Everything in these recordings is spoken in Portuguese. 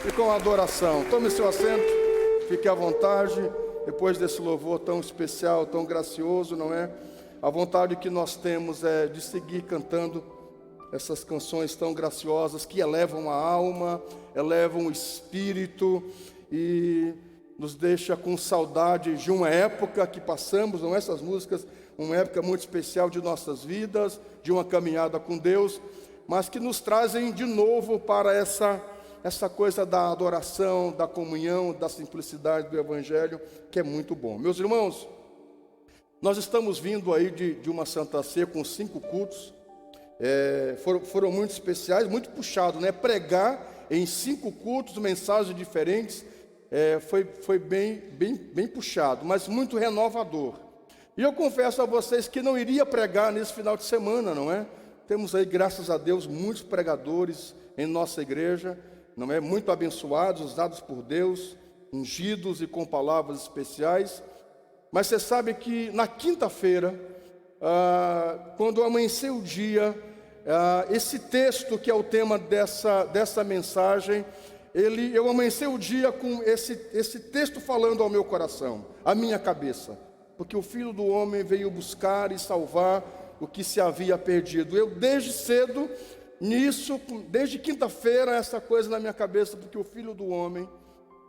e com a adoração. Tome seu assento, fique à vontade, depois desse louvor tão especial, tão gracioso, não é? A vontade que nós temos é de seguir cantando essas canções tão graciosas que elevam a alma, elevam o espírito e nos deixa com saudade de uma época que passamos, não é? Essas músicas, uma época muito especial de nossas vidas, de uma caminhada com Deus, mas que nos trazem de novo para essa coisa da adoração, da comunhão, da simplicidade do Evangelho, que é muito bom. Meus irmãos, nós estamos vindo aí de uma Santa Ceia com 5 cultos, foram muito especiais, muito puxado, né? Pregar em 5 cultos, mensagens diferentes, foi bem puxado, mas muito renovador. E eu confesso a vocês que não iria pregar nesse final de semana, não é? Temos aí, graças a Deus, muitos pregadores em nossa igreja, não é? Muito abençoados, usados por Deus, ungidos e com palavras especiais. Mas você sabe que na quinta-feira, quando amanheceu o dia, esse texto que é o tema dessa mensagem, eu amanheci o dia com esse texto falando ao meu coração, à minha cabeça. Porque o Filho do Homem veio buscar e salvar o que se havia perdido. Eu desde cedo, desde quinta-feira, essa coisa na minha cabeça, porque o Filho do Homem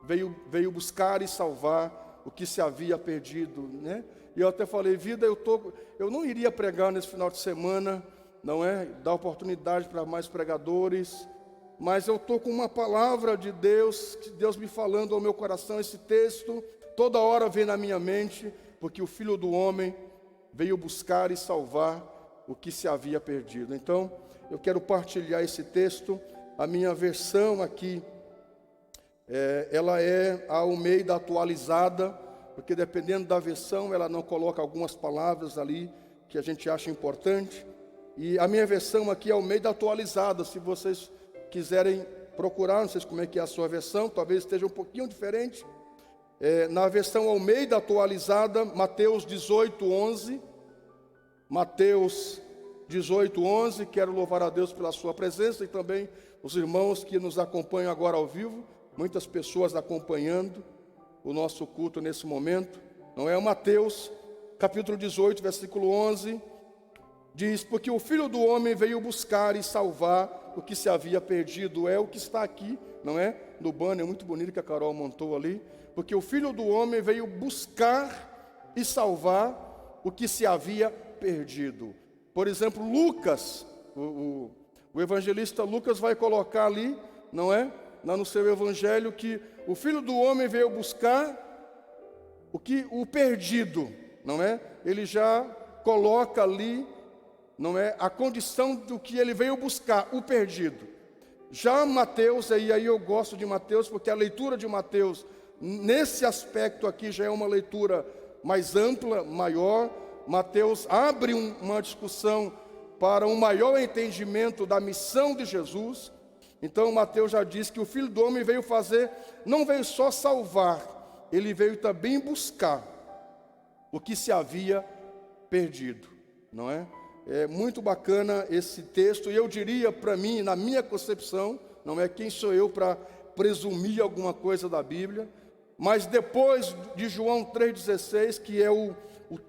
veio buscar e salvar o que se havia perdido, né? E eu até falei, vida, eu não iria pregar nesse final de semana, não é? Dar oportunidade para mais pregadores, mas eu estou com uma palavra de Deus, que Deus me falando ao meu coração, esse texto, toda hora vem na minha mente, porque o Filho do Homem veio buscar e salvar o que se havia perdido. Então, eu quero partilhar esse texto. A minha versão aqui, ela é a Almeida atualizada, porque dependendo da versão, ela não coloca algumas palavras ali que a gente acha importante. E a minha versão aqui é a Almeida atualizada. Se vocês quiserem procurar, não sei como é que é a sua versão, talvez esteja um pouquinho diferente. Na versão Almeida atualizada, Mateus 18:11, Mateus 18:11, quero louvar a Deus pela sua presença e também os irmãos que nos acompanham agora ao vivo, muitas pessoas acompanhando o nosso culto nesse momento, não é? Mateus capítulo 18, versículo 11, diz, porque o Filho do Homem veio buscar e salvar o que se havia perdido, é o que está aqui, não é? No banner muito bonito que a Carol montou ali, porque o Filho do Homem veio buscar e salvar o que se havia perdido. Por exemplo, Lucas, o evangelista Lucas vai colocar ali, não é? Lá no seu evangelho, que o Filho do Homem veio buscar o perdido, não é? Ele já coloca ali, não é? A condição do que ele veio buscar, o perdido. Já Mateus, e aí eu gosto de Mateus, porque a leitura de Mateus, nesse aspecto aqui, já é uma leitura mais ampla, maior. Mateus abre uma discussão para um maior entendimento da missão de Jesus. Então Mateus já diz que o Filho do Homem veio fazer, não veio só salvar, ele veio também buscar o que se havia perdido, não é? É muito bacana esse texto, e eu diria para mim, na minha concepção, não é quem sou eu para presumir alguma coisa da Bíblia, mas depois de João 3,16, que é o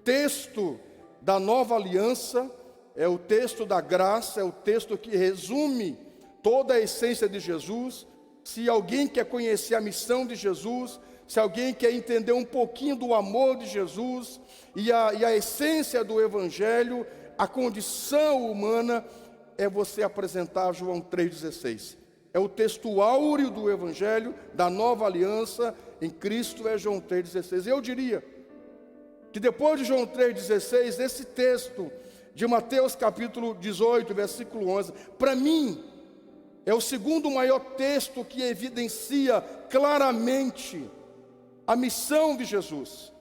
texto da nova aliança, é o texto da graça, é o texto que resume toda a essência de Jesus. Se alguém quer conhecer a missão de Jesus, se alguém quer entender um pouquinho do amor de Jesus e a essência do Evangelho, a condição humana, é você apresentar João 3,16. É o texto áureo do Evangelho, da nova aliança em Cristo, é João 3,16. Eu diria que depois de João 3,16, esse texto de Mateus capítulo 18, versículo 11, para mim, é o segundo maior texto que evidencia claramente a missão de Jesus,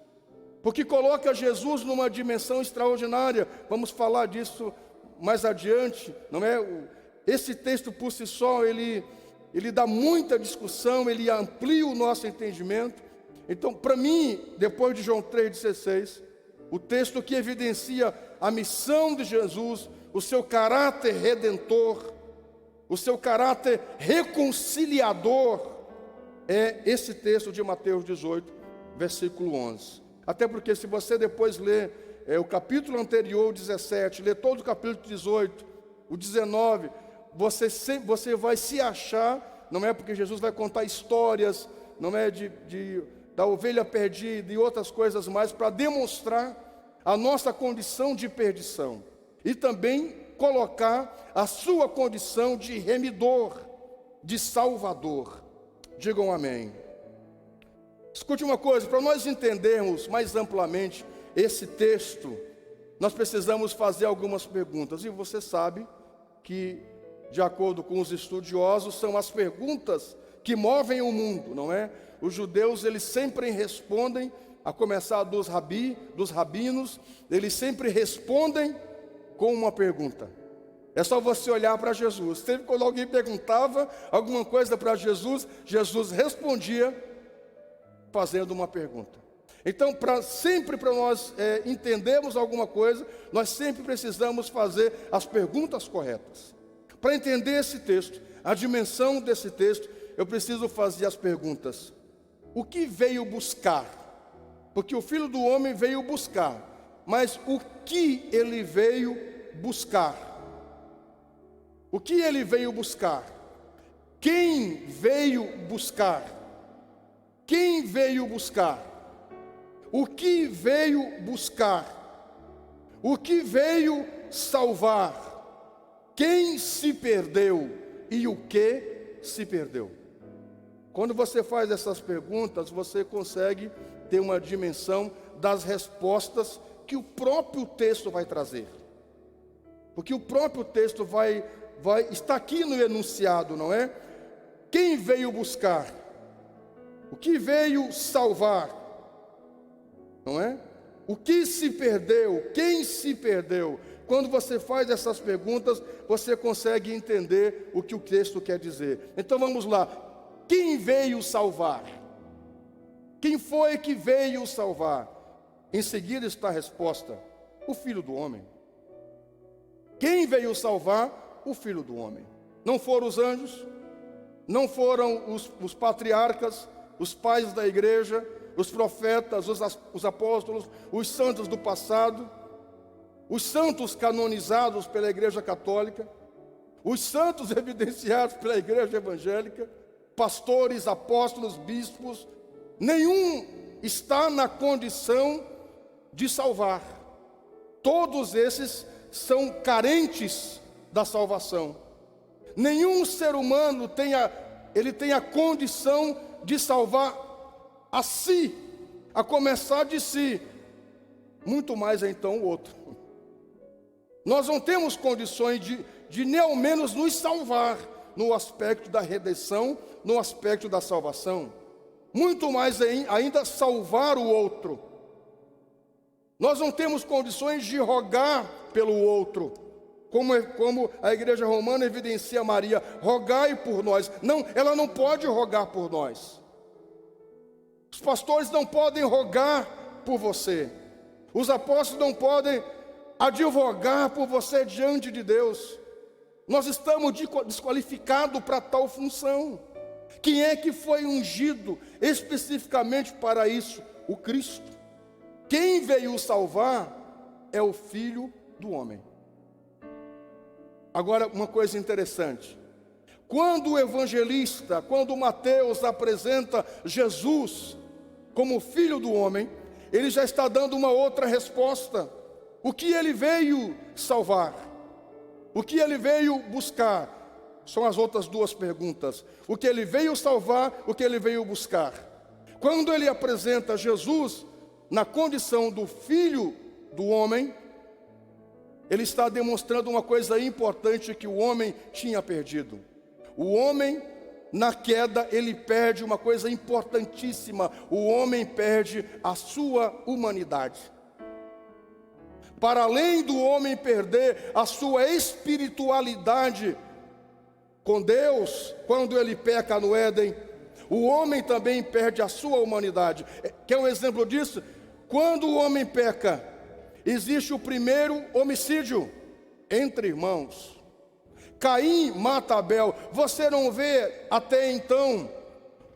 porque coloca Jesus numa dimensão extraordinária. Vamos falar disso mais adiante, não é? Esse texto por si só, ele dá muita discussão, ele amplia o nosso entendimento. Então, para mim, depois de João 3,16, o texto que evidencia a missão de Jesus, o seu caráter redentor, o seu caráter reconciliador, é esse texto de Mateus 18, versículo 11. Até porque se você depois ler o capítulo anterior, o 17, ler todo o capítulo 18, o 19, você vai se achar, não é porque Jesus vai contar histórias, não é da ovelha perdida e outras coisas mais, para demonstrar a nossa condição de perdição. E também colocar a sua condição de remidor, de salvador. Digam amém. Escute uma coisa, para nós entendermos mais amplamente esse texto, nós precisamos fazer algumas perguntas. E você sabe que, de acordo com os estudiosos, são as perguntas que movem o mundo, não é? Os judeus, eles sempre respondem, a começar dos rabinos, eles sempre respondem com uma pergunta. É só você olhar para Jesus. Sempre quando alguém perguntava alguma coisa para Jesus, Jesus respondia fazendo uma pergunta. Então, sempre para nós entendermos alguma coisa, nós sempre precisamos fazer as perguntas corretas. Para entender esse texto, a dimensão desse texto, eu preciso fazer as perguntas. O que veio buscar? Porque o Filho do Homem veio buscar. Mas o que ele veio buscar? O que ele veio buscar? Quem veio buscar? Quem veio buscar? O que veio buscar? O que veio salvar? Quem se perdeu e o que se perdeu? Quando você faz essas perguntas, você consegue ter uma dimensão das respostas que o próprio texto vai trazer. Porque o próprio texto está aqui no enunciado, não é? Quem veio buscar? O que veio salvar? Não é? O que se perdeu? Quem se perdeu? Quando você faz essas perguntas, você consegue entender o que o texto quer dizer. Então vamos lá. Quem veio salvar? Quem foi que veio salvar? Em seguida está a resposta: o Filho do Homem. Quem veio salvar? O Filho do Homem. Não foram os anjos, não foram os patriarcas, os pais da igreja, os profetas, os apóstolos, os santos do passado, os santos canonizados pela igreja católica, os santos evidenciados pela igreja evangélica, pastores, apóstolos, bispos. Nenhum está na condição de salvar. Todos esses são carentes da salvação. Nenhum ser humano tem a condição de salvar a si, a começar de si, muito mais então o outro. Nós não temos condições de nem ao menos nos salvar no aspecto da redenção, no aspecto da salvação, muito mais ainda salvar o outro. Nós não temos condições de rogar pelo outro, como a igreja romana evidencia Maria: rogai por nós. Não, ela não pode rogar por nós. Os pastores não podem rogar por você. Os apóstolos não podem advogar por você diante de Deus. Nós estamos desqualificados para tal função. Quem é que foi ungido especificamente para isso? O Cristo. Quem veio salvar é o Filho do Homem. Agora, uma coisa interessante. Quando o evangelista, quando Mateus apresenta Jesus como Filho do Homem, ele já está dando uma outra resposta. O que ele veio salvar? O que ele veio buscar? São as outras duas perguntas. O que ele veio salvar, o que ele veio buscar. Quando ele apresenta Jesus na condição do Filho do Homem, ele está demonstrando uma coisa importante que o homem tinha perdido. O homem, na queda, ele perde uma coisa importantíssima. O homem perde a sua humanidade. Para além do homem perder a sua espiritualidade com Deus, quando ele peca no Éden, o homem também perde a sua humanidade. Quer um exemplo disso? Quando o homem peca, existe o primeiro homicídio entre irmãos. Caim mata Abel. Você não vê até então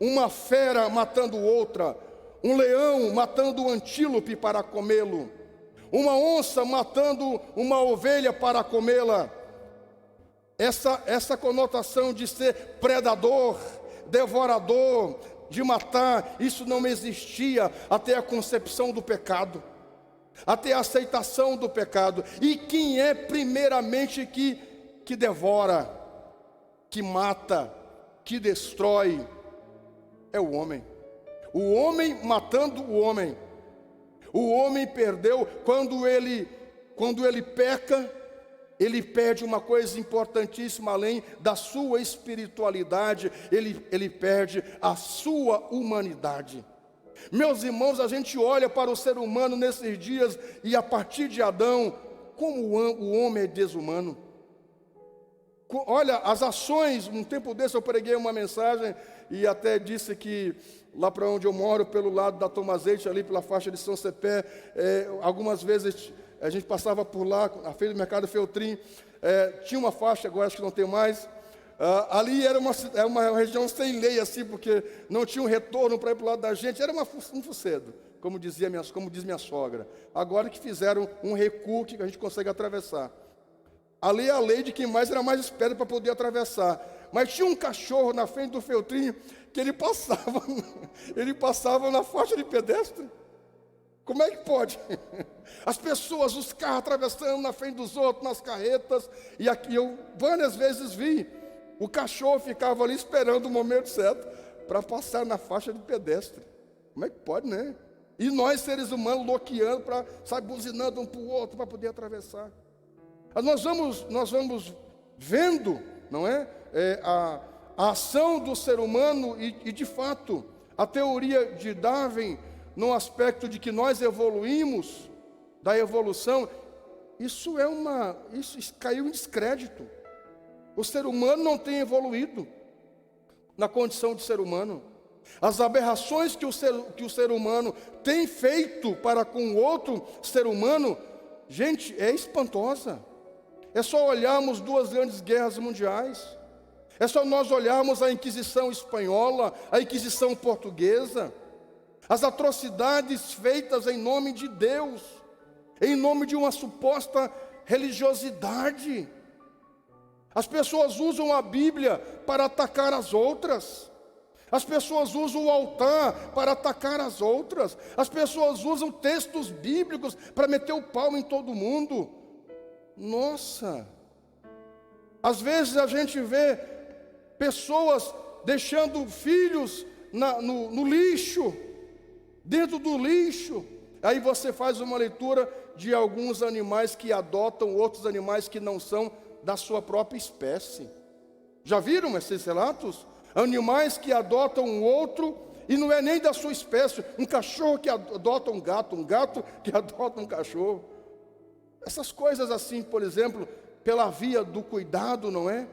uma fera matando outra, um leão matando um antílope para comê-lo, uma onça matando uma ovelha para comê-la. Essa conotação de ser predador, devorador, de matar, isso não existia até a concepção do pecado, até a aceitação do pecado. E quem é primeiramente que devora, que mata, que destrói? É o homem. O homem matando o homem. O homem perdeu, quando ele peca, ele perde uma coisa importantíssima, além da sua espiritualidade, ele perde a sua humanidade. Meus irmãos, a gente olha para o ser humano nesses dias, e a partir de Adão, como o homem é desumano. Olha, as ações, um tempo desse eu preguei uma mensagem, e até disse que lá para onde eu moro, pelo lado da Tomazete, ali pela faixa de São Cepé, algumas vezes a gente passava por lá, a feira do mercado Feltrim, tinha uma faixa, agora acho que não tem mais. Ali era uma região sem lei, assim, porque não tinha um retorno para ir para o lado da gente, era um fucedo, como diz minha sogra. Agora que fizeram um recuo que a gente consegue atravessar. Ali é a lei de quem mais era mais esperto para poder atravessar. Mas tinha um cachorro na frente do Feltrim que ele passava na faixa de pedestre. Como é que pode? As pessoas, os carros atravessando na frente dos outros, nas carretas. E aqui eu várias vezes vi. O cachorro ficava ali esperando o momento certo para passar na faixa de pedestre. Como é que pode, né? E nós, seres humanos, loqueando, buzinando um para o outro para poder atravessar. Nós vamos vendo, não é? A ação do ser humano e de fato, a teoria de Darwin, no aspecto de que nós evoluímos, da evolução, isso caiu em descrédito. O ser humano não tem evoluído na condição de ser humano. As aberrações que o ser humano tem feito para com outro ser humano, gente, é espantosa. É só olharmos 2 grandes guerras mundiais. É só nós olharmos a Inquisição espanhola, a Inquisição portuguesa, as atrocidades feitas em nome de Deus, em nome de uma suposta religiosidade. As pessoas usam a Bíblia para atacar as outras. As pessoas usam o altar para atacar as outras. As pessoas usam textos bíblicos para meter o pau em todo mundo. Nossa! Às vezes a gente vê pessoas deixando filhos no lixo, dentro do lixo. Aí você faz uma leitura de alguns animais que adotam outros animais que não são da sua própria espécie. Já viram esses relatos? Animais que adotam um outro e não é nem da sua espécie. Um cachorro que adota um gato que adota um cachorro. Essas coisas assim, por exemplo, pela via do cuidado, não é?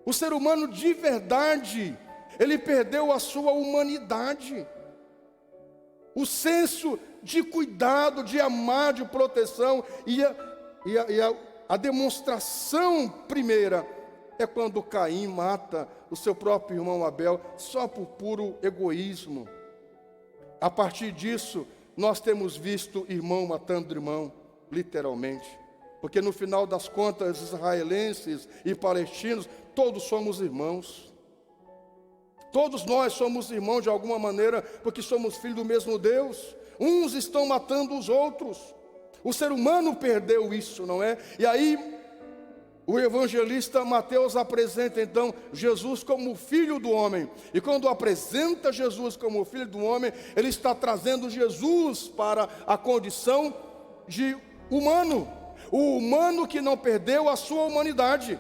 O ser humano de verdade, ele perdeu a sua humanidade. O senso de cuidado, de amar, de proteção. E a demonstração primeira é quando Caim mata o seu próprio irmão Abel, só por puro egoísmo. A partir disso, nós temos visto irmão matando irmão, literalmente. Porque no final das contas, israelenses e palestinos, todos somos irmãos. Todos nós somos irmãos de alguma maneira, porque somos filhos do mesmo Deus. Uns estão matando os outros. O ser humano perdeu isso, não é? E aí, o evangelista Mateus apresenta então Jesus como o Filho do homem. E quando apresenta Jesus como o Filho do homem, ele está trazendo Jesus para a condição de humano. O humano que não perdeu a sua humanidade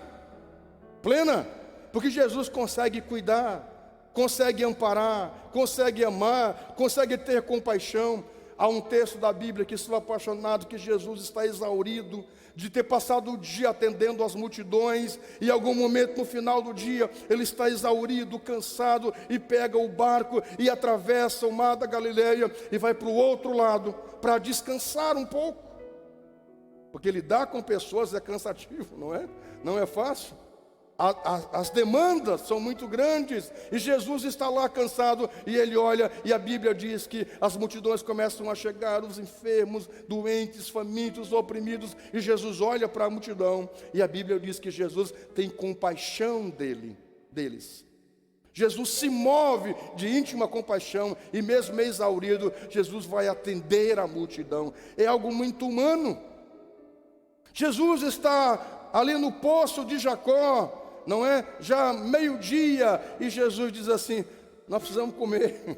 plena. Porque Jesus consegue cuidar, consegue amparar, consegue amar, consegue ter compaixão. Há um texto da Bíblia que estou apaixonado, que Jesus está exaurido de ter passado o dia atendendo as multidões, e em algum momento no final do dia, ele está exaurido, cansado, e pega o barco e atravessa o mar da Galileia, e vai para o outro lado, para descansar um pouco, porque lidar com pessoas é cansativo, não é? Não é fácil. As demandas são muito grandes, e Jesus está lá cansado, e ele olha, e a Bíblia diz que as multidões começam a chegar, os enfermos, doentes, famintos, oprimidos, e Jesus olha para a multidão, e a Bíblia diz que Jesus tem compaixão deles. Jesus se move de íntima compaixão, e mesmo exaurido, Jesus vai atender a multidão. É algo muito humano. Jesus está ali no poço de Jacó, não é? Já meio-dia, e Jesus diz assim: nós precisamos comer.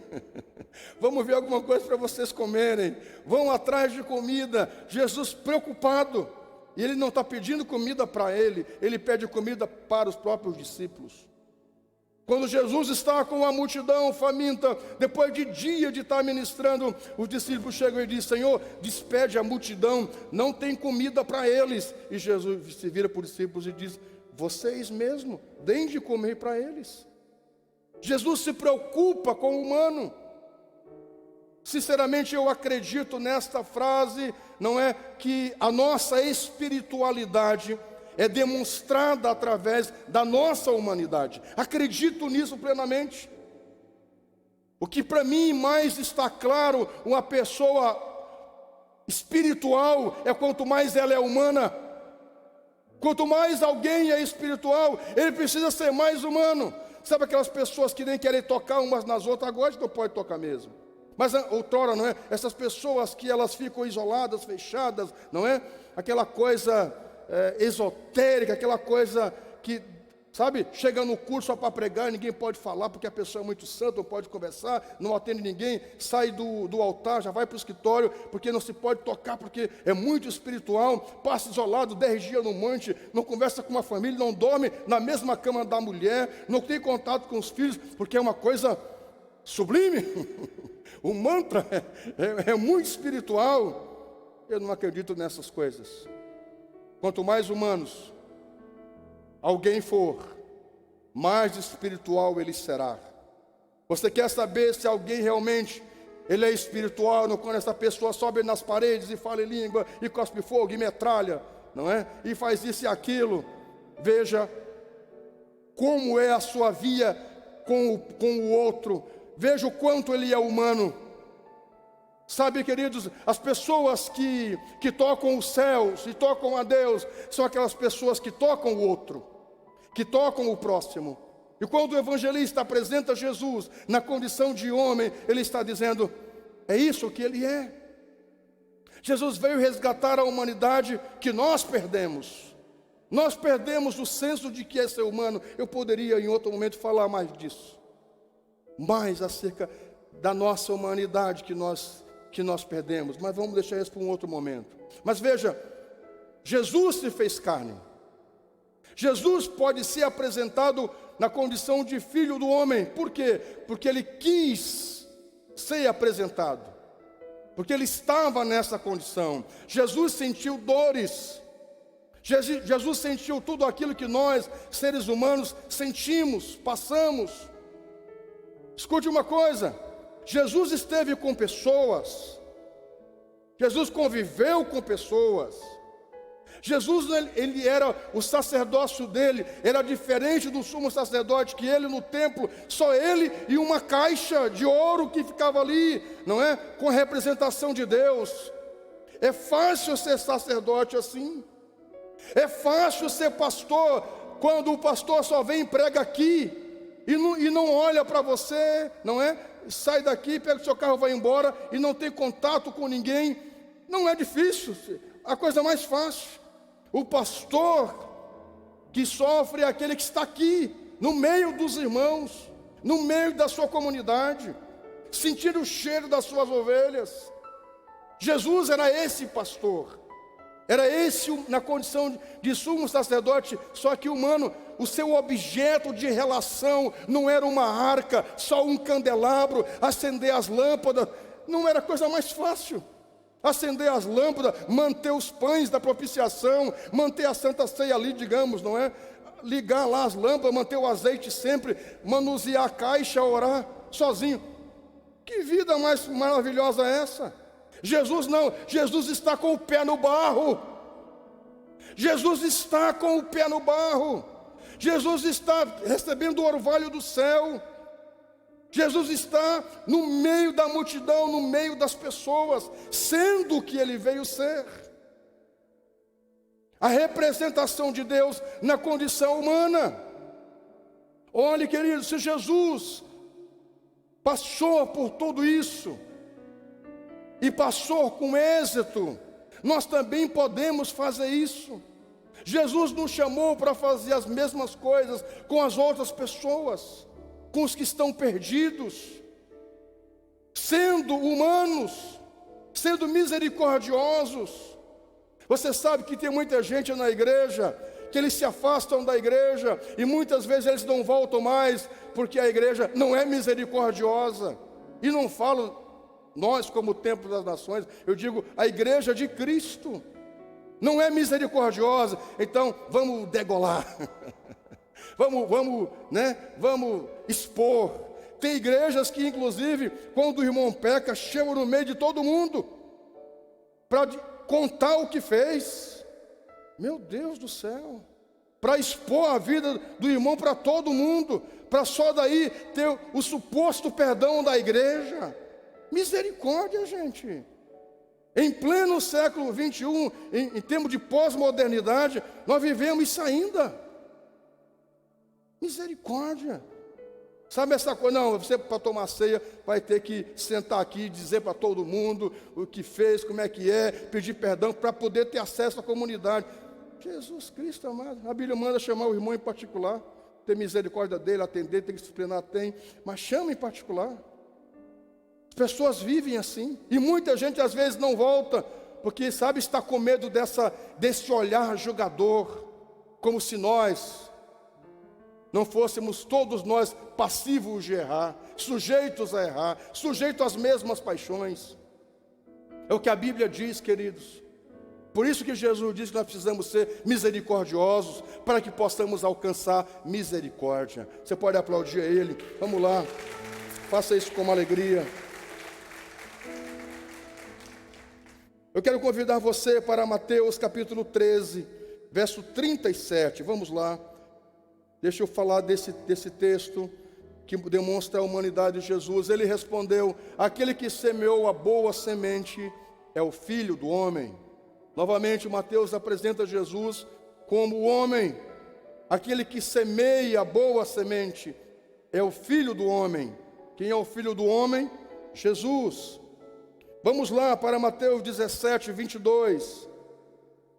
Vamos ver alguma coisa para vocês comerem. Vão atrás de comida. Jesus preocupado. E ele não está pedindo comida para ele, ele pede comida para os próprios discípulos. Quando Jesus está com a multidão faminta, depois de dia de estar ministrando, os discípulos chegam e dizem: Senhor, despede a multidão, não tem comida para eles. E Jesus se vira para os discípulos e diz: vocês mesmo, deem de comer para eles. Jesus se preocupa com o humano. Sinceramente, eu acredito nesta frase, não é? Que a nossa espiritualidade é demonstrada através da nossa humanidade. Acredito nisso plenamente. O que para mim mais está claro, uma pessoa espiritual, é quanto mais ela é humana. Quanto mais alguém é espiritual, ele precisa ser mais humano. Sabe aquelas pessoas que nem querem tocar umas nas outras? Agora não pode tocar mesmo. Mas outrora, não é? Essas pessoas que elas ficam isoladas, fechadas, não é? Aquela coisa esotérica, aquela coisa que, sabe, chega no curso só para pregar, ninguém pode falar porque a pessoa é muito santa, não pode conversar, não atende ninguém, sai do altar, já vai para o escritório, porque não se pode tocar, porque é muito espiritual, passa isolado 10 dias no monte, não conversa com uma família, não dorme na mesma cama da mulher, não tem contato com os filhos, porque é uma coisa sublime. O mantra é muito espiritual. Eu não acredito nessas coisas. Quanto mais humanos alguém for, mais espiritual ele será. Você quer saber se alguém realmente ele é espiritual, quando essa pessoa sobe nas paredes e fala em língua, e cospe fogo, e metralha, não é? E faz isso e aquilo. Veja como é a sua via com o outro. Veja o quanto ele é humano. Sabe, queridos, as pessoas que tocam os céus e tocam a Deus, são aquelas pessoas que tocam o outro, que tocam o próximo. E quando o evangelista apresenta Jesus na condição de homem, ele está dizendo: é isso que ele é. Jesus veio resgatar a humanidade que nós perdemos. Nós perdemos o senso de que é ser humano. Eu poderia em outro momento falar mais disso, mais acerca da nossa humanidade que nós perdemos, mas vamos deixar isso para um outro momento. Mas veja, Jesus se fez carne. Jesus pode ser apresentado na condição de filho do homem. Por quê? Porque ele quis ser apresentado, porque ele estava nessa condição. Jesus sentiu dores. Jesus sentiu tudo aquilo que nós, seres humanos, sentimos, passamos. Escute uma coisa: Jesus esteve com pessoas, Jesus conviveu com pessoas. Jesus, ele era, o sacerdócio dele era diferente do sumo sacerdote, que ele no templo, só ele e uma caixa de ouro que ficava ali, não é? Com a representação de Deus. É fácil ser sacerdote assim. É fácil ser pastor quando o pastor só vem e prega aqui e não olha para você, não é? Sai daqui, pega o seu carro, vai embora e não tem contato com ninguém. Não é difícil, a coisa mais fácil. O pastor que sofre é aquele que está aqui, no meio dos irmãos, no meio da sua comunidade, sentir o cheiro das suas ovelhas. Jesus era esse pastor, era esse na condição de sumo sacerdote, só que humano. O seu objeto de relação não era uma arca, só um candelabro, acender as lâmpadas. Não era a coisa mais fácil. Acender as lâmpadas, manter os pães da propiciação, manter a Santa Ceia ali, digamos, não é? Ligar lá as lâmpadas, manter o azeite sempre, manusear a caixa, orar sozinho. Que vida mais maravilhosa é essa? Jesus não, Jesus está com o pé no barro. Jesus está com o pé no barro. Jesus está recebendo o orvalho do céu. Jesus está no meio da multidão, no meio das pessoas, sendo o que ele veio ser. A representação de Deus na condição humana. Olhe, querido, se Jesus passou por tudo isso e passou com êxito, nós também podemos fazer isso. Jesus nos chamou para fazer as mesmas coisas com as outras pessoas, com os que estão perdidos, sendo humanos, sendo misericordiosos. Você sabe que tem muita gente na igreja, que eles se afastam da igreja, e muitas vezes eles não voltam mais, porque a igreja não é misericordiosa. E não falo nós como templo das nações, eu digo a igreja de Cristo, não é misericordiosa. Então vamos degolar, vamos expor. Tem igrejas que inclusive, quando o irmão peca, chamam no meio de todo mundo, para contar o que fez. Meu Deus do céu, para expor a vida do irmão para todo mundo, para só daí ter o suposto perdão da igreja. Misericórdia, gente. Em pleno século 21, em termos de pós-modernidade, nós vivemos isso ainda. Misericórdia. Sabe essa coisa? Não, você para tomar ceia vai ter que sentar aqui e dizer para todo mundo o que fez, como é que é, pedir perdão para poder ter acesso à comunidade. Jesus Cristo amado, a Bíblia manda chamar o irmão em particular, ter misericórdia dele, atender, tem que disciplinar, tem, mas chama em particular. As pessoas vivem assim, e muita gente às vezes não volta, porque sabe, está com medo desse olhar julgador, como se nós não fôssemos todos nós passivos de errar, sujeitos a errar, sujeitos às mesmas paixões. É o que a Bíblia diz, queridos. Por isso que Jesus diz que nós precisamos ser misericordiosos, para que possamos alcançar misericórdia. Você pode aplaudir a Ele, vamos lá, faça isso com uma alegria. Eu quero convidar você para Mateus capítulo 13, verso 37, vamos lá. Deixa eu falar desse texto que demonstra a humanidade de Jesus. Ele respondeu: aquele que semeou a boa semente é o Filho do homem. Novamente, Mateus apresenta Jesus como o homem. Aquele que semeia a boa semente é o Filho do homem. Quem é o Filho do homem? Jesus. Vamos lá para Mateus 17, 22.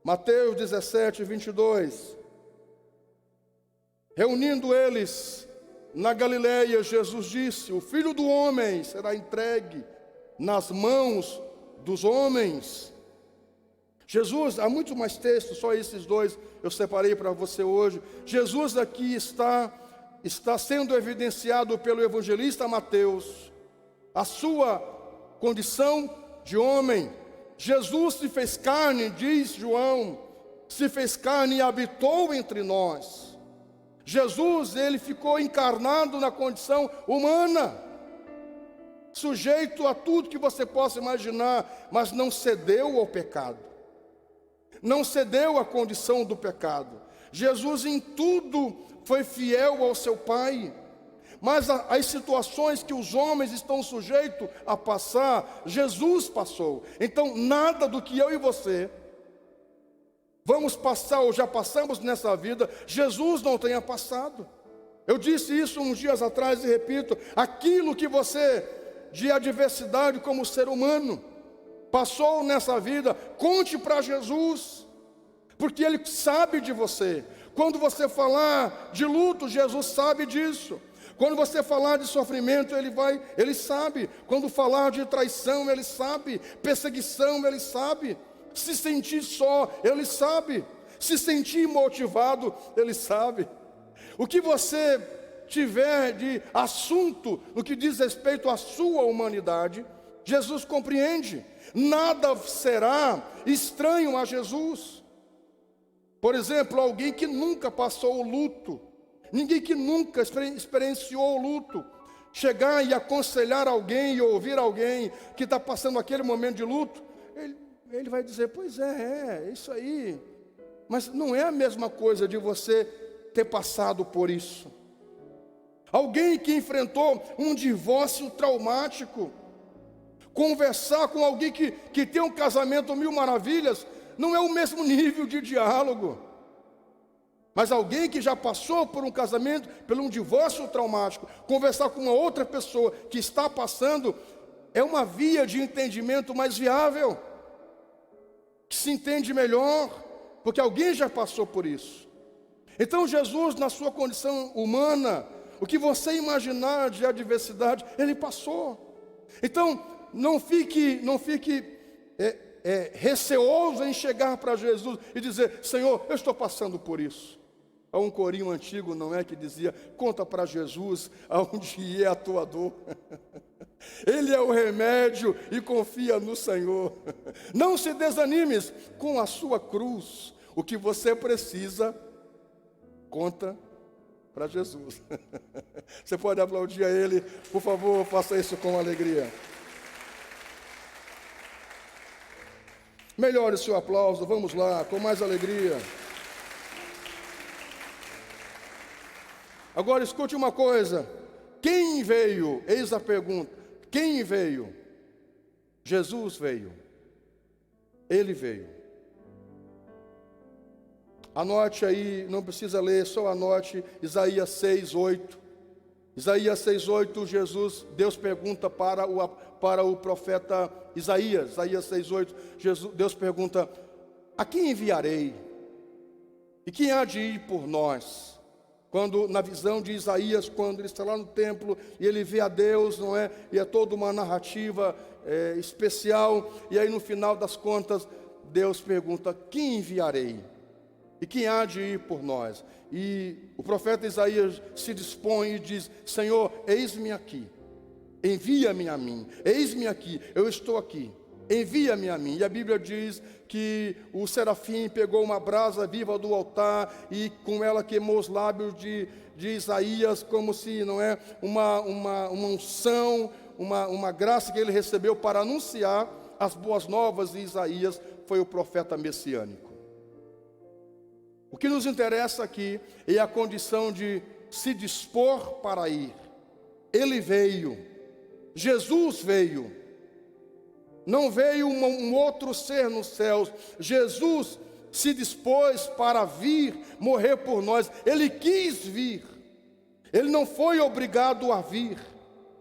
Mateus 17, 22. Reunindo eles na Galileia, Jesus disse: o Filho do homem será entregue nas mãos dos homens. Jesus, há muito mais textos, só esses dois eu separei para você hoje. Jesus aqui está sendo evidenciado pelo evangelista Mateus, a sua condição de homem. Jesus se fez carne, diz João, se fez carne e habitou entre nós. Jesus, ele ficou encarnado na condição humana, sujeito a tudo que você possa imaginar, mas não cedeu ao pecado, não cedeu à condição do pecado. Jesus em tudo foi fiel ao seu Pai, mas as situações que os homens estão sujeitos a passar, Jesus passou. Então nada do que eu e você vamos passar ou já passamos nessa vida, Jesus não tenha passado. Eu disse isso uns dias atrás e repito: aquilo que você, de adversidade como ser humano, passou nessa vida, conte para Jesus, porque Ele sabe de você. Quando você falar de luto, Jesus sabe disso. Quando você falar de sofrimento, Ele sabe. Quando falar de traição, Ele sabe. Perseguição, Ele sabe. Se sentir só, Ele sabe. Se sentir motivado, Ele sabe. O que você tiver de assunto no que diz respeito à sua humanidade, Jesus compreende. Nada será estranho a Jesus. Por exemplo, alguém que nunca passou o luto, ninguém que nunca experienciou o luto, chegar e aconselhar alguém e ouvir alguém que está passando aquele momento de luto, ele vai dizer: pois é isso aí. Mas não é a mesma coisa de você ter passado por isso. Alguém que enfrentou um divórcio traumático. Conversar com alguém que tem um casamento mil maravilhas, não é o mesmo nível de diálogo. Mas alguém que já passou por um casamento, por um divórcio traumático, conversar com uma outra pessoa que está passando, é uma via de entendimento mais viável, que se entende melhor, porque alguém já passou por isso. Então Jesus, na sua condição humana, o que você imaginar de adversidade, Ele passou. Então, não fique receoso em chegar para Jesus e dizer: Senhor, eu estou passando por isso. Há um corinho antigo, não é, que dizia: conta para Jesus aonde é a tua dor. Ele é o remédio e confia no Senhor. Não se desanimes com a sua cruz. O que você precisa, conta para Jesus. Você pode aplaudir a Ele, por favor, faça isso com alegria. Melhore o seu aplauso, vamos lá, com mais alegria. Agora escute uma coisa: quem veio? Eis a pergunta: quem veio? Jesus veio. Ele veio. Anote aí, não precisa ler, só anote Isaías 6:8. Isaías 6:8, Deus pergunta para o profeta Isaías. Isaías 6:8, Deus pergunta: a quem enviarei? E quem há de ir por nós? Quando, na visão de Isaías, quando ele está lá no templo e ele vê a Deus, não é? E é toda uma narrativa especial. E aí no final das contas, Deus pergunta: quem enviarei? E quem há de ir por nós? E o profeta Isaías se dispõe e diz: Senhor, eis-me aqui, envia-me a mim, eis-me aqui, eu estou aqui, envia-me a mim. E a Bíblia diz que o serafim pegou uma brasa viva do altar e com ela queimou os lábios de Isaías, como se, não é, uma unção, uma graça que ele recebeu para anunciar as boas novas. E Isaías foi o profeta messiânico. O que nos interessa aqui é a condição de se dispor para ir. Ele veio, Jesus veio. Não veio um outro ser nos céus. Jesus se dispôs para vir morrer por nós. Ele quis vir. Ele não foi obrigado a vir.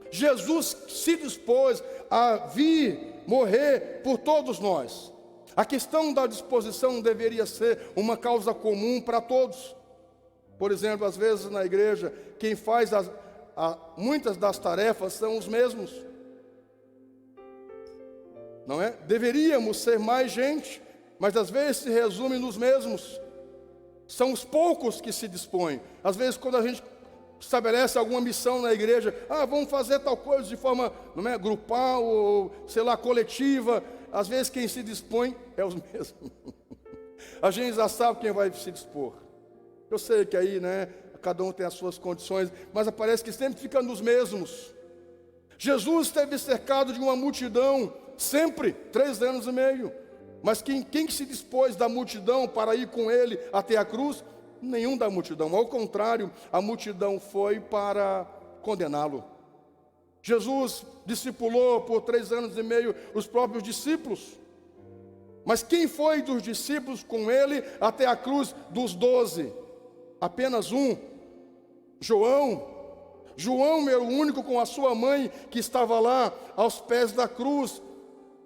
Jesus se dispôs a vir morrer por todos nós. A questão da disposição deveria ser uma causa comum para todos. Por exemplo, às vezes na igreja, quem faz muitas das tarefas são os mesmos. Não é? Deveríamos ser mais gente, mas às vezes se resume nos mesmos. São os poucos que se dispõem. Às vezes quando a gente estabelece alguma missão na igreja, vamos fazer tal coisa de forma, não é, grupal ou, sei lá, coletiva. Às vezes quem se dispõe é os mesmos. A gente já sabe quem vai se dispor. Eu sei que aí, né, cada um tem as suas condições, mas parece que sempre fica nos mesmos. Jesus esteve cercado de uma multidão, sempre, 3 anos e meio. Mas quem se dispôs da multidão para ir com ele até a cruz? Nenhum da multidão. Ao contrário, a multidão foi para condená-lo. Jesus discipulou por 3 anos e meio os próprios discípulos. Mas quem foi dos discípulos com ele até a cruz? Dos 12, apenas um, João. João era o único com a sua mãe que estava lá aos pés da cruz,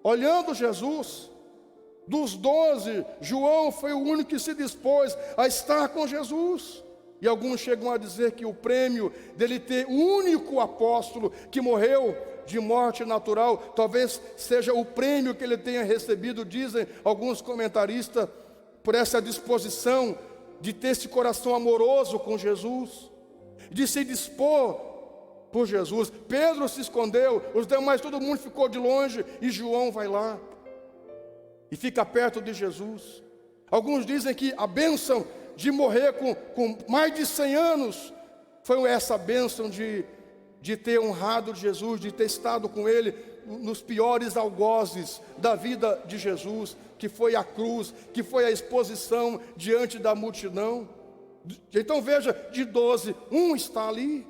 olhando Jesus. Dos 12, João foi o único que se dispôs a estar com Jesus. E alguns chegam a dizer que o prêmio dele ter o único apóstolo que morreu de morte natural, talvez seja o prêmio que ele tenha recebido, dizem alguns comentaristas, por essa disposição de ter esse coração amoroso com Jesus, de se dispor por Jesus. Pedro se escondeu, os demais, todo mundo ficou de longe, e João vai lá e fica perto de Jesus. Alguns dizem que a bênção de morrer com mais de 100 anos foi essa bênção de ter honrado Jesus, de ter estado com Ele nos piores algozes da vida de Jesus, que foi a cruz, que foi a exposição diante da multidão. Então veja, de 12, um está ali.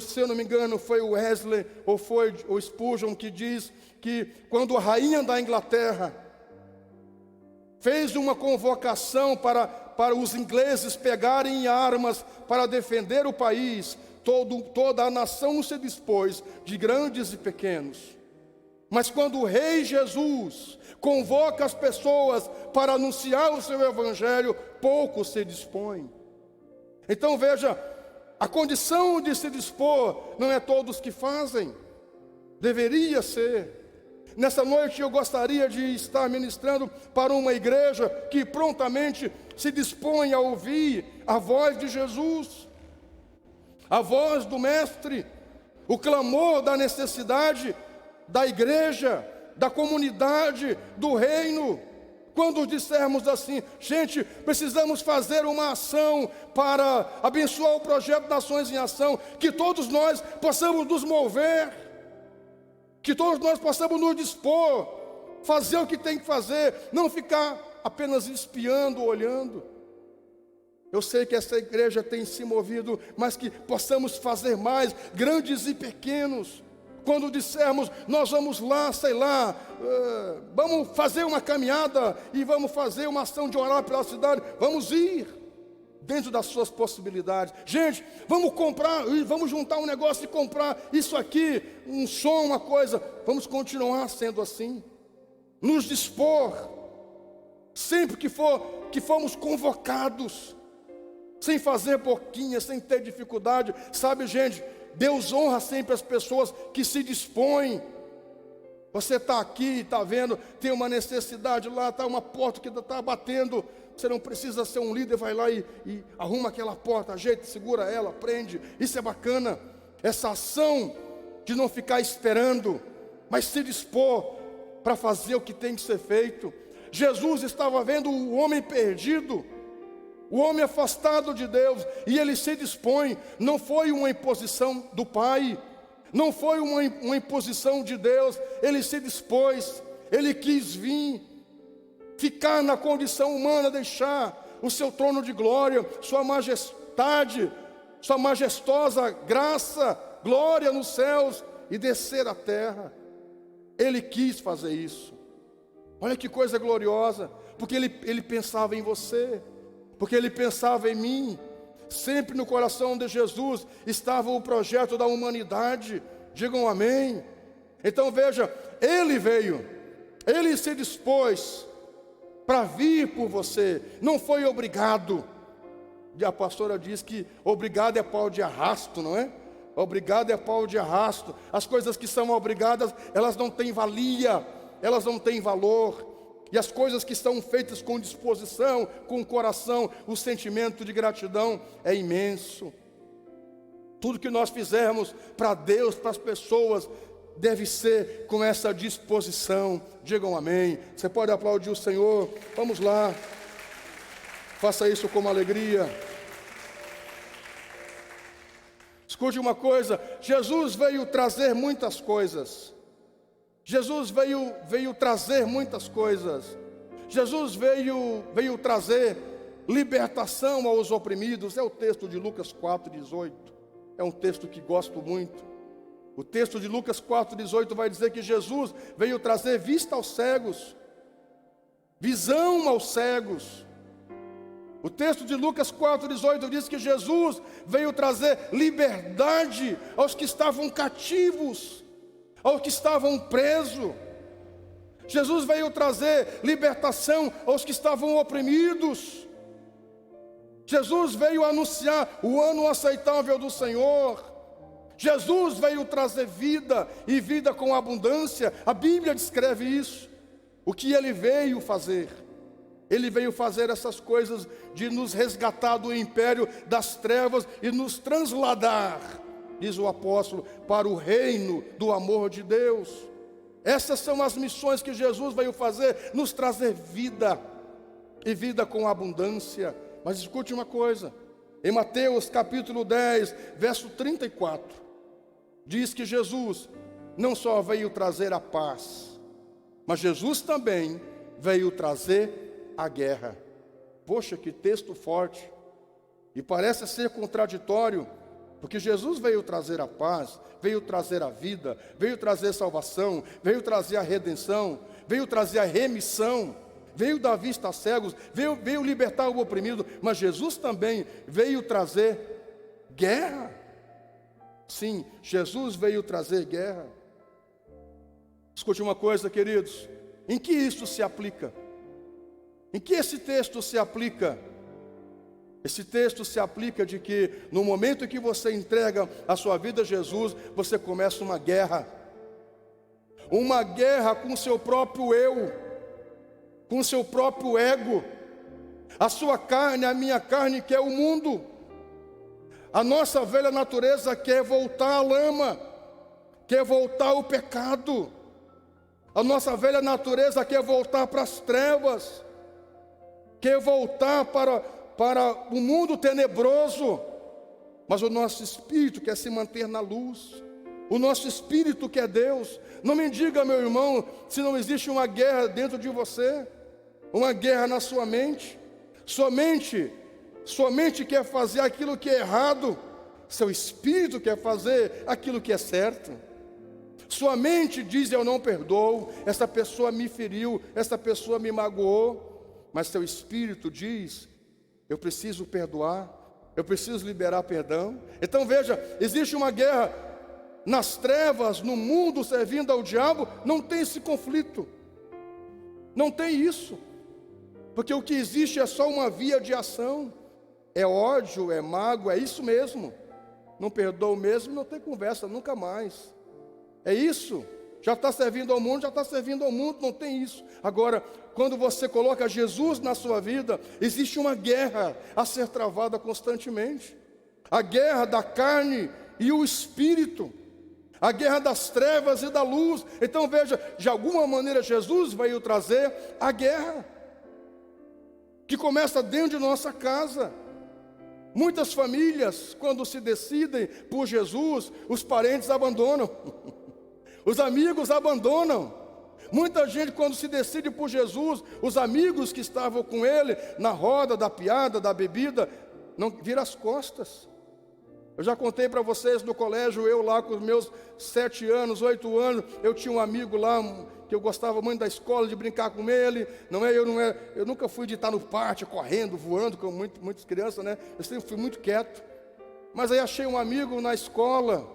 Se eu não me engano, foi o Wesley ou foi o Spurgeon que diz que quando a rainha da Inglaterra fez uma convocação para os ingleses pegarem armas para defender o país, toda a nação se dispôs, de grandes e pequenos. Mas quando o rei Jesus convoca as pessoas para anunciar o seu evangelho, poucos se dispõem. Então veja, a condição de se dispor não é todos que fazem, deveria ser. Nessa noite eu gostaria de estar ministrando para uma igreja que prontamente se dispõe a ouvir a voz de Jesus, a voz do Mestre, o clamor da necessidade da igreja, da comunidade, do reino. Quando dissermos assim, gente, precisamos fazer uma ação para abençoar o projeto Nações em Ação, que todos nós possamos nos mover, que todos nós possamos nos dispor, fazer o que tem que fazer, não ficar apenas espiando, olhando. Eu sei que essa igreja tem se movido, mas que possamos fazer mais, grandes e pequenos. Quando dissermos, nós vamos lá, sei lá, vamos fazer uma caminhada e vamos fazer uma ação de orar pela cidade, vamos ir dentro das suas possibilidades. Gente, vamos comprar, vamos juntar um negócio e comprar isso aqui, um som, uma coisa. Vamos continuar sendo assim, nos dispor, sempre que formos convocados, sem fazer boquinha, sem ter dificuldade. Sabe, gente, Deus honra sempre as pessoas que se dispõem. Você está aqui, está vendo, tem uma necessidade lá, está uma porta que está batendo. Você não precisa ser um líder, vai lá e arruma aquela porta, ajeita, segura ela, prende. Isso é bacana. Essa ação de não ficar esperando, mas se dispor para fazer o que tem que ser feito. Jesus estava vendo o homem perdido, o homem afastado de Deus, e ele se dispõe. Não foi uma imposição do Pai, não foi uma imposição de Deus. Ele se dispôs, ele quis vir, ficar na condição humana, deixar o seu trono de glória, sua majestade, sua majestosa graça, glória nos céus, e descer à terra. Ele quis fazer isso. Olha que coisa gloriosa, porque ele pensava em você, porque ele pensava em mim. Sempre no coração de Jesus estava o projeto da humanidade. Digam amém. Então veja, ele veio, ele se dispôs para vir por você, não foi obrigado. E a pastora diz que obrigado é pau de arrasto, não é? Obrigado é pau de arrasto. As coisas que são obrigadas, elas não têm valia, elas não têm valor. E as coisas que são feitas com disposição, com coração, o sentimento de gratidão é imenso. Tudo que nós fizermos para Deus, para as pessoas, deve ser com essa disposição. Digam amém. Você pode aplaudir o Senhor. Vamos lá. Faça isso com alegria. Escute uma coisa, Jesus veio trazer muitas coisas. Jesus veio trazer muitas coisas. Jesus veio trazer libertação aos oprimidos. É o texto de Lucas 4:18. É um texto que gosto muito. O texto de Lucas 4:18 vai dizer que Jesus veio trazer vista aos cegos, visão aos cegos. O texto de Lucas 4:18 diz que Jesus veio trazer liberdade aos que estavam cativos, aos que estavam presos. Jesus veio trazer libertação aos que estavam oprimidos. Jesus veio anunciar o ano aceitável do Senhor. Jesus veio trazer vida, e vida com abundância. A Bíblia descreve isso. O que ele veio fazer? Ele veio fazer essas coisas de nos resgatar do império das trevas e nos transladar, diz o apóstolo, para o reino do amor de Deus. Essas são as missões que Jesus veio fazer, nos trazer vida, e vida com abundância. Mas escute uma coisa, em Mateus capítulo 10, verso 34, diz que Jesus não só veio trazer a paz, mas Jesus também veio trazer a guerra. Poxa, que texto forte. E parece ser contraditório, porque Jesus veio trazer a paz, veio trazer a vida, veio trazer salvação, veio trazer a redenção, veio trazer a remissão, veio dar vista a cegos, veio libertar o oprimido, mas Jesus também veio trazer guerra. Sim, Jesus veio trazer guerra. Escute uma coisa, queridos, em que isso se aplica? Em que esse texto se aplica? Esse texto se aplica de que no momento em que você entrega a sua vida a Jesus, você começa uma guerra com o seu próprio eu, com o seu próprio ego. A sua carne, a minha carne quer o mundo. A nossa velha natureza quer voltar à lama, quer voltar ao pecado. A nossa velha natureza quer voltar para as trevas, quer voltar para o mundo tenebroso, mas o nosso espírito quer se manter na luz, o nosso espírito quer Deus. Não me diga, meu irmão, se não existe uma guerra dentro de você, uma guerra na sua mente. Sua mente quer fazer aquilo que é errado, seu espírito quer fazer aquilo que é certo. Sua mente diz: eu não perdoo, essa pessoa me feriu, essa pessoa me magoou, mas seu espírito diz: eu preciso perdoar, eu preciso liberar perdão. Então veja, existe uma guerra nas trevas, no mundo, servindo ao diabo. Não tem esse conflito, não tem isso, porque o que existe é só uma via de ação. É ódio, é mágoa, é isso mesmo. Não perdoa mesmo, não tem conversa, nunca mais. É isso. Já está servindo ao mundo, não tem isso. Agora, quando você coloca Jesus na sua vida, existe uma guerra a ser travada constantemente. A guerra da carne e o espírito. A guerra das trevas e da luz. Então veja, de alguma maneira Jesus veio trazer a guerra, que começa dentro de nossa casa. Muitas famílias, quando se decidem por Jesus, os parentes abandonam. Os amigos abandonam. Muita gente, quando se decide por Jesus, os amigos que estavam com ele na roda da piada, da bebida, não viram as costas. Eu já contei para vocês no colégio, eu lá com os meus 7 anos, 8 anos, eu tinha um amigo lá que eu gostava muito da escola, de brincar com ele. Eu nunca fui de estar no pátio, correndo, voando, como muitas crianças, né? Eu sempre fui muito quieto. Mas aí achei um amigo na escola,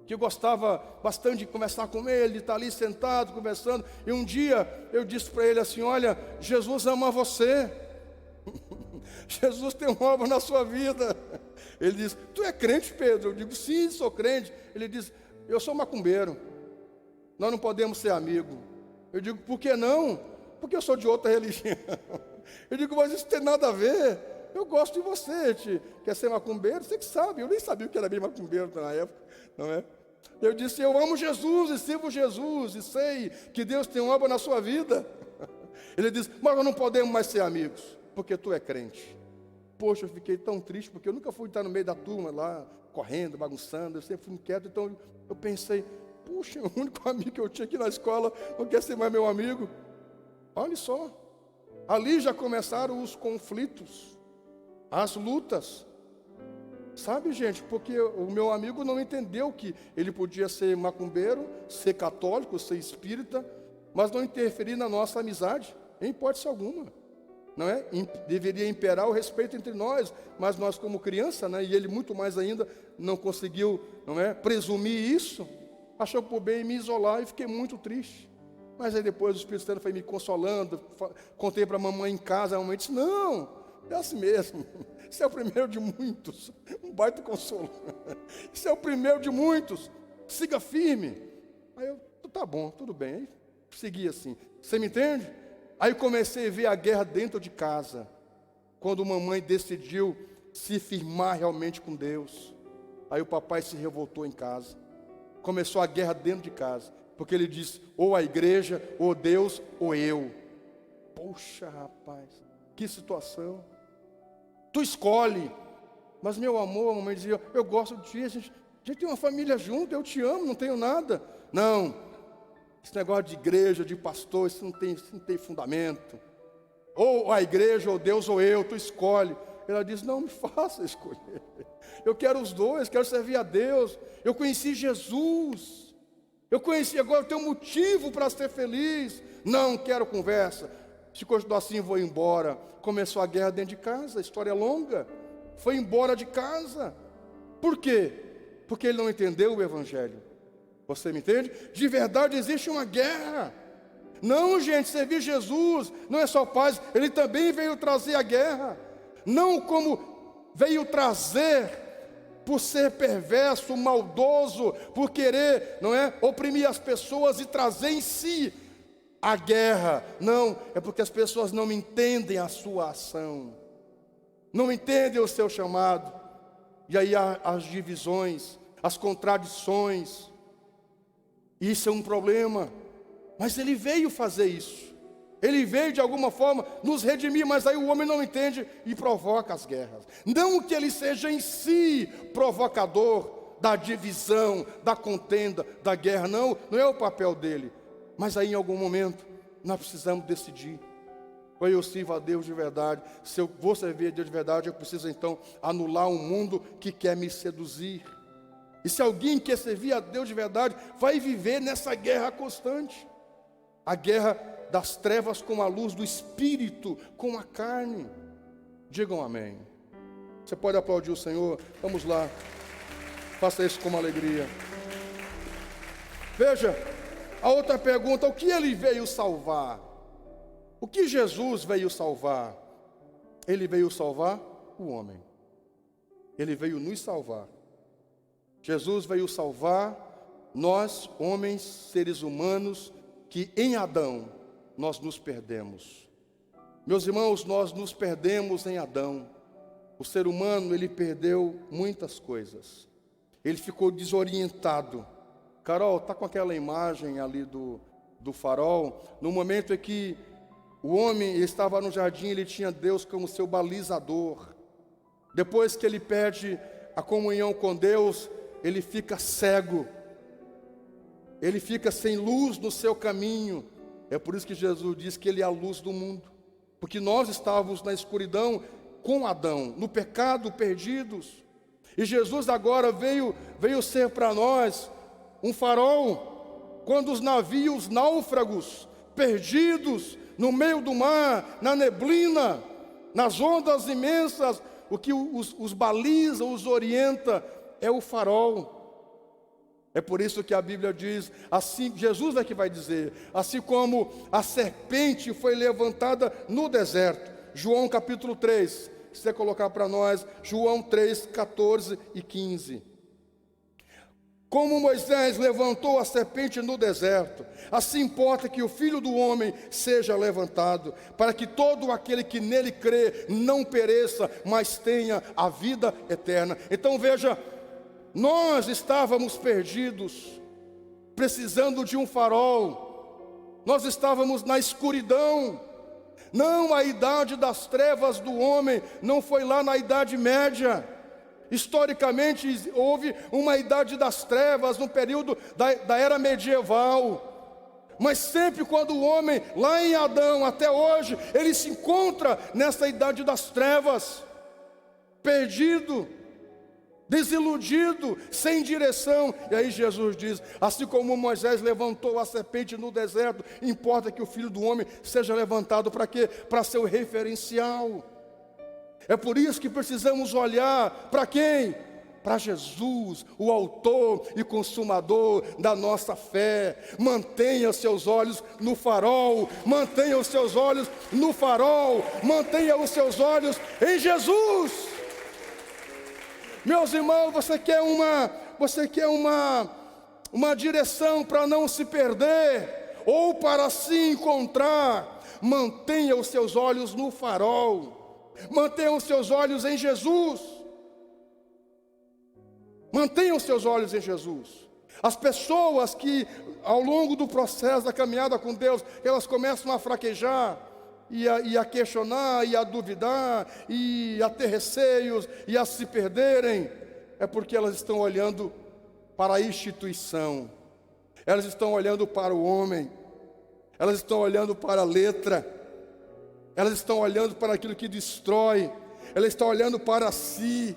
que eu gostava bastante de conversar com ele, de estar ali sentado, conversando. E um dia eu disse para ele assim: olha, Jesus ama você. Jesus tem uma obra na sua vida. Ele disse: tu é crente, Pedro? Eu digo: sim, sou crente. Ele disse: eu sou macumbeiro, nós não podemos ser amigos. Eu digo: por que não? Porque eu sou de outra religião. Eu digo: mas isso tem nada a ver. Eu gosto de você. Quer ser macumbeiro? Você que sabe. Eu nem sabia o que era bem macumbeiro na época, não é? Eu disse: eu amo Jesus e sirvo Jesus e sei que Deus tem uma obra na sua vida. Ele disse: mas nós não podemos mais ser amigos, porque tu é crente. Poxa, eu fiquei tão triste, porque eu nunca fui estar no meio da turma lá, correndo, bagunçando, eu sempre fui quieto. Então eu pensei: puxa, o único amigo que eu tinha aqui na escola não quer ser mais meu amigo. Olha só, ali já começaram os conflitos, as lutas. Sabe, gente, porque o meu amigo não entendeu que ele podia ser macumbeiro, ser católico, ser espírita, mas não interferir na nossa amizade, em hipótese alguma, não é? Deveria imperar o respeito entre nós, mas nós como criança, né, e ele muito mais ainda, não conseguiu, não é, presumir isso, achou por bem me isolar e fiquei muito triste. Mas aí depois o Espírito Santo foi me consolando, contei para a mamãe em casa, a mamãe disse: não, é assim mesmo, isso é o primeiro de muitos, um baita consolo. Isso é o primeiro de muitos, siga firme. Aí eu: tá bom, tudo bem. Aí segui assim, você me entende? Aí comecei a ver a guerra dentro de casa, quando mamãe decidiu se firmar realmente com Deus. Aí o papai se revoltou em casa, começou a guerra dentro de casa, porque ele disse: ou a igreja, ou Deus, ou eu. Poxa, rapaz, que situação. Tu escolhe. Mas meu amor, a mamãe dizia: eu gosto de ti, a gente tem uma família junto, eu te amo, não tenho nada. Não, esse negócio de igreja, de pastor, isso não tem fundamento. Ou a igreja, ou Deus, ou eu, tu escolhe. Ela diz: não me faça escolher. Eu quero os dois, quero servir a Deus. Eu conheci Jesus. Eu conheci, agora eu tenho motivo para ser feliz. Não quero conversa. Se continuar assim, vou embora. Começou a guerra dentro de casa, a história é longa. Foi embora de casa. Por quê? Porque ele não entendeu o Evangelho. Você me entende? De verdade existe uma guerra. Não, gente, servir Jesus não é só paz. Ele também veio trazer a guerra. Não como veio trazer por ser perverso, maldoso, por querer, não é, oprimir as pessoas e trazer em si a guerra. Não, é porque as pessoas não entendem a sua ação, não entendem o seu chamado. E aí há as divisões, as contradições. Isso é um problema. Mas ele veio fazer isso. Ele veio de alguma forma nos redimir, mas aí o homem não entende e provoca as guerras. Não que ele seja em si provocador da divisão, da contenda, da guerra. Não é o papel dele. Mas aí em algum momento nós precisamos decidir. Ou eu sirvo a Deus de verdade. Se eu vou servir a Deus de verdade, eu preciso então anular um mundo que quer me seduzir. E se alguém quer servir a Deus de verdade, vai viver nessa guerra constante. A guerra das trevas com a luz do Espírito, com a carne. Digam amém. Você pode aplaudir o Senhor? Vamos lá. Faça isso com uma alegria. Veja, a outra pergunta: o que ele veio salvar? O que Jesus veio salvar? Ele veio salvar o homem. Ele veio nos salvar. Jesus veio salvar nós, homens, seres humanos, que em Adão nós nos perdemos. Meus irmãos, nós nos perdemos em Adão. O ser humano, ele perdeu muitas coisas. Ele ficou desorientado. Carol, está com aquela imagem ali do farol. No momento em que o homem estava no jardim, ele tinha Deus como seu balizador. Depois que ele perde a comunhão com Deus, ele fica cego. Ele fica sem luz no seu caminho. É por isso que Jesus diz que ele é a luz do mundo. Porque nós estávamos na escuridão com Adão, no pecado, perdidos. E Jesus agora veio ser para nós um farol. Quando os navios náufragos, perdidos no meio do mar, na neblina, nas ondas imensas, o que os baliza, os orienta, é o farol. É por isso que a Bíblia diz, assim, Jesus é que vai dizer, assim como a serpente foi levantada no deserto. João capítulo 3, se você colocar para nós, João 3, 14 e 15. Como Moisés levantou a serpente no deserto, assim importa que o Filho do Homem seja levantado, para que todo aquele que nele crê não pereça, mas tenha a vida eterna. Então veja, nós estávamos perdidos, precisando de um farol. Nós estávamos na escuridão. Não, a idade das trevas do homem não foi lá na Idade Média. Historicamente houve uma idade das trevas no período da era medieval. Mas sempre quando o homem, lá em Adão até hoje, ele se encontra nessa idade das trevas, perdido, desiludido, sem direção. E aí Jesus diz, assim como Moisés levantou a serpente no deserto, importa que o Filho do Homem seja levantado para quê? Para ser o referencial. É por isso que precisamos olhar para quem? Para Jesus, o autor e consumador da nossa fé. Mantenha seus olhos no farol, mantenha os seus olhos no farol, mantenha os seus olhos em Jesus. Meus irmãos, você quer uma direção para não se perder, ou para se encontrar? Mantenha os seus olhos no farol. Mantenha os seus olhos em Jesus. Mantenha os seus olhos em Jesus. As pessoas que ao longo do processo da caminhada com Deus, elas começam a fraquejar, e a questionar, e a duvidar, e a ter receios, e a se perderem, é porque elas estão olhando para a instituição, elas estão olhando para o homem, elas estão olhando para a letra, elas estão olhando para aquilo que destrói, ela está olhando para si.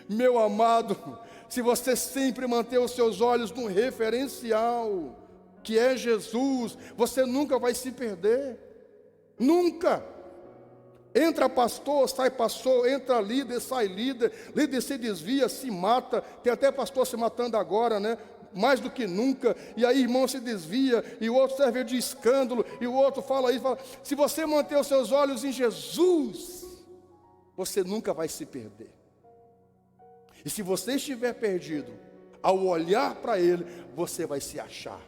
Meu amado, se você sempre manter os seus olhos num referencial, que é Jesus, você nunca vai se perder. Nunca. Entra pastor, sai pastor, entra líder, sai líder, líder se desvia, se mata. Tem até pastor se matando agora, né? Mais do que nunca. E aí irmão se desvia, e o outro serve de escândalo, e o outro fala isso, fala. Se você manter os seus olhos em Jesus, você nunca vai se perder. E se você estiver perdido, ao olhar para Ele, você vai se achar.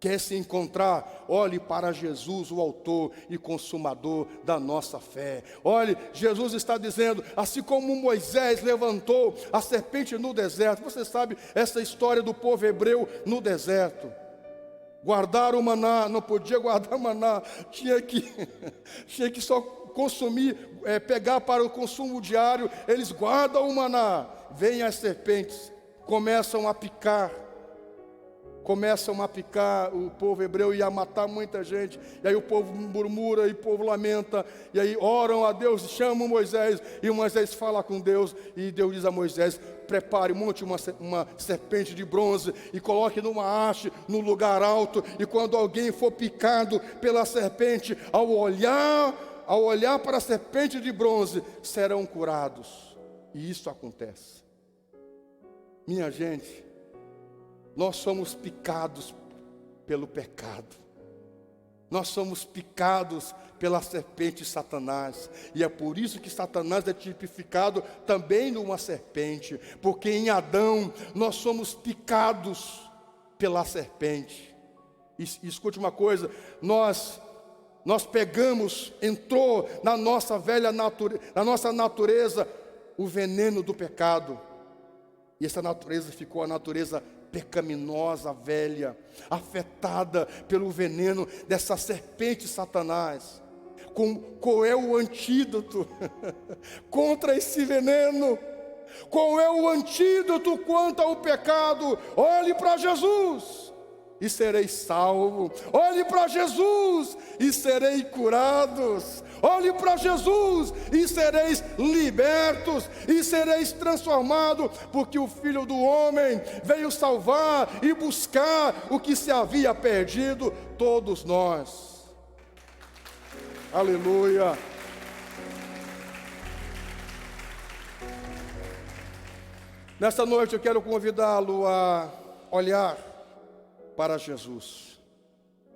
Quer se encontrar? Olhe para Jesus, o autor e consumador da nossa fé. Olhe, Jesus está dizendo, assim como Moisés levantou a serpente no deserto. Você sabe essa história do povo hebreu no deserto. Guardar o maná, não podia guardar maná, tinha que só consumir, pegar para o consumo diário. Eles guardam o maná, vêm as serpentes, começam a picar o povo hebreu e a matar muita gente. E aí o povo murmura e o povo lamenta. E aí oram a Deus, chamam Moisés. E Moisés fala com Deus. E Deus diz a Moisés, prepare, monte uma serpente de bronze e coloque numa haste, no lugar alto. E quando alguém for picado pela serpente, ao olhar para a serpente de bronze, serão curados. E isso acontece. Minha gente, nós somos picados pelo pecado. Nós somos picados pela serpente Satanás. E é por isso que Satanás é tipificado também numa serpente. Porque em Adão nós somos picados pela serpente. E escute uma coisa, nós pegamos, entrou na nossa natureza o veneno do pecado. E essa natureza ficou a natureza pecaminosa, velha, afetada pelo veneno dessa serpente Satanás. Qual é o antídoto contra esse veneno? Qual é o antídoto quanto ao pecado? Olhe para Jesus e sereis salvos. Olhe para Jesus e sereis curados. Olhe para Jesus e sereis libertos e sereis transformados, porque o Filho do Homem veio salvar e buscar o que se havia perdido, todos nós. Aleluia. Nesta noite eu quero convidá-lo a olhar para Jesus,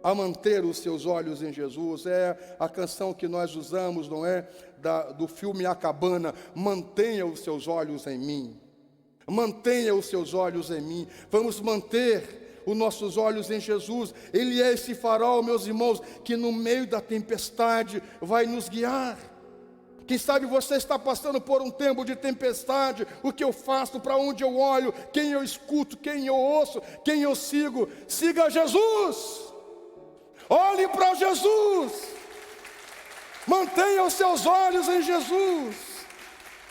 a manter os seus olhos em Jesus. É a canção que nós usamos, não é? Do filme A Cabana. Mantenha os seus olhos em mim. Mantenha os seus olhos em mim. Vamos manter os nossos olhos em Jesus. Ele é esse farol, meus irmãos, que no meio da tempestade vai nos guiar. Quem sabe você está passando por um tempo de tempestade. O que eu faço, para onde eu olho, quem eu escuto, quem eu ouço, quem eu sigo? Siga Jesus. Olhe para Jesus. Mantenha os seus olhos em Jesus.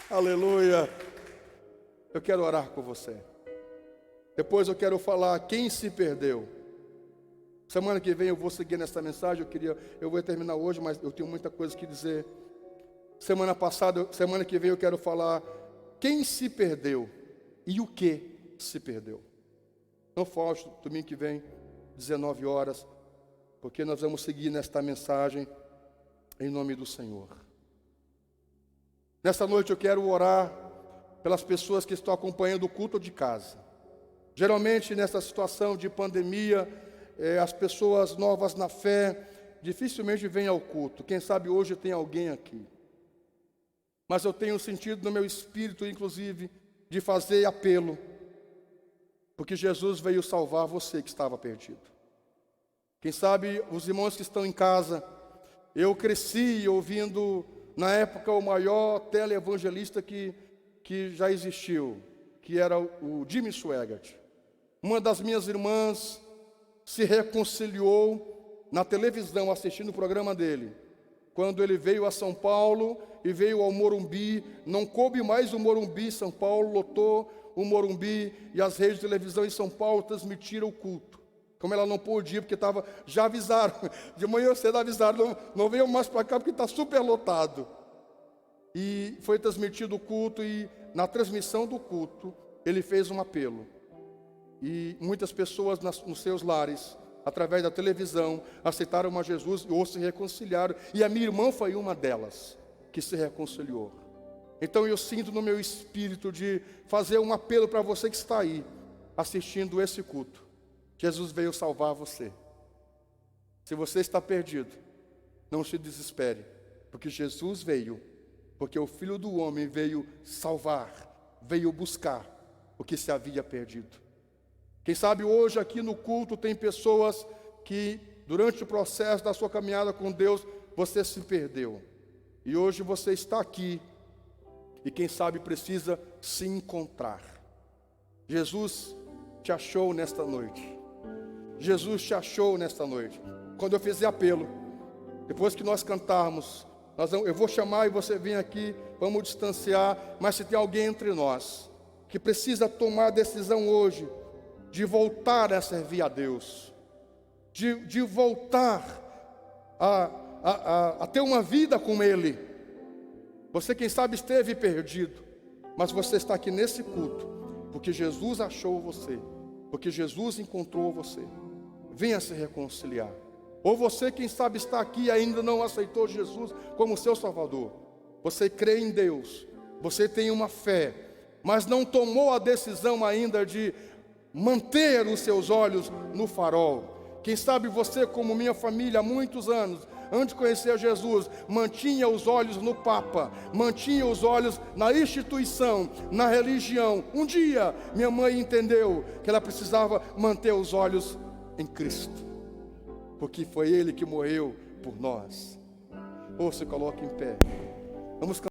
Aleluia. Eu quero orar com você. Depois eu quero falar quem se perdeu. Semana que vem eu vou seguir nessa mensagem. Eu vou terminar hoje, mas eu tenho muita coisa que dizer. Semana que vem eu quero falar quem se perdeu e o que se perdeu. Não falte domingo que vem, 19 horas, porque nós vamos seguir nesta mensagem em nome do Senhor. Nesta noite eu quero orar pelas pessoas que estão acompanhando o culto de casa. Geralmente nessa situação de pandemia, as pessoas novas na fé dificilmente vêm ao culto. Quem sabe hoje tem alguém aqui. Mas eu tenho sentido no meu espírito, inclusive, de fazer apelo, porque Jesus veio salvar você que estava perdido. Quem sabe os irmãos que estão em casa, eu cresci ouvindo, na época, o maior teleevangelista que já existiu, que era o Jimmy Swaggart. Uma das minhas irmãs se reconciliou na televisão assistindo o programa dele. Quando ele veio a São Paulo e veio ao Morumbi, não coube mais o Morumbi, São Paulo lotou o Morumbi e as redes de televisão em São Paulo transmitiram o culto. Como ela não podia, porque já avisaram, de manhã cedo avisaram, não venham mais para cá porque está super lotado. e foi transmitido o culto, e na transmissão do culto, ele fez um apelo. E muitas pessoas nos seus lares, através da televisão, aceitaram a Jesus ou se reconciliaram. E a minha irmã foi uma delas que se reconciliou. Então eu sinto no meu espírito de fazer um apelo para você que está aí, assistindo esse culto. Jesus veio salvar você. Se você está perdido, não se desespere, porque Jesus veio, porque o Filho do Homem veio salvar, veio buscar o que se havia perdido. Quem sabe hoje aqui no culto tem pessoas que durante o processo da sua caminhada com Deus, você se perdeu. E hoje você está aqui e quem sabe precisa se encontrar. Jesus te achou nesta noite. Jesus te achou nesta noite. Quando eu fizer apelo, depois que nós cantarmos, eu vou chamar e você vem aqui, vamos distanciar. Mas se tem alguém entre nós que precisa tomar a decisão hoje de voltar a servir a Deus, de voltar a ter uma vida com Ele. Você quem sabe esteve perdido, mas você está aqui nesse culto, porque Jesus achou você, porque Jesus encontrou você. Venha se reconciliar. Ou você quem sabe está aqui e ainda não aceitou Jesus como seu Salvador. Você crê em Deus, você tem uma fé, mas não tomou a decisão ainda de manter os seus olhos no farol. Quem sabe você, como minha família há muitos anos, antes de conhecer Jesus, mantinha os olhos no Papa, mantinha os olhos na instituição, na religião. Um dia minha mãe entendeu que ela precisava manter os olhos em Cristo, porque foi Ele que morreu por nós. Ou se coloque em pé. Vamos cantar.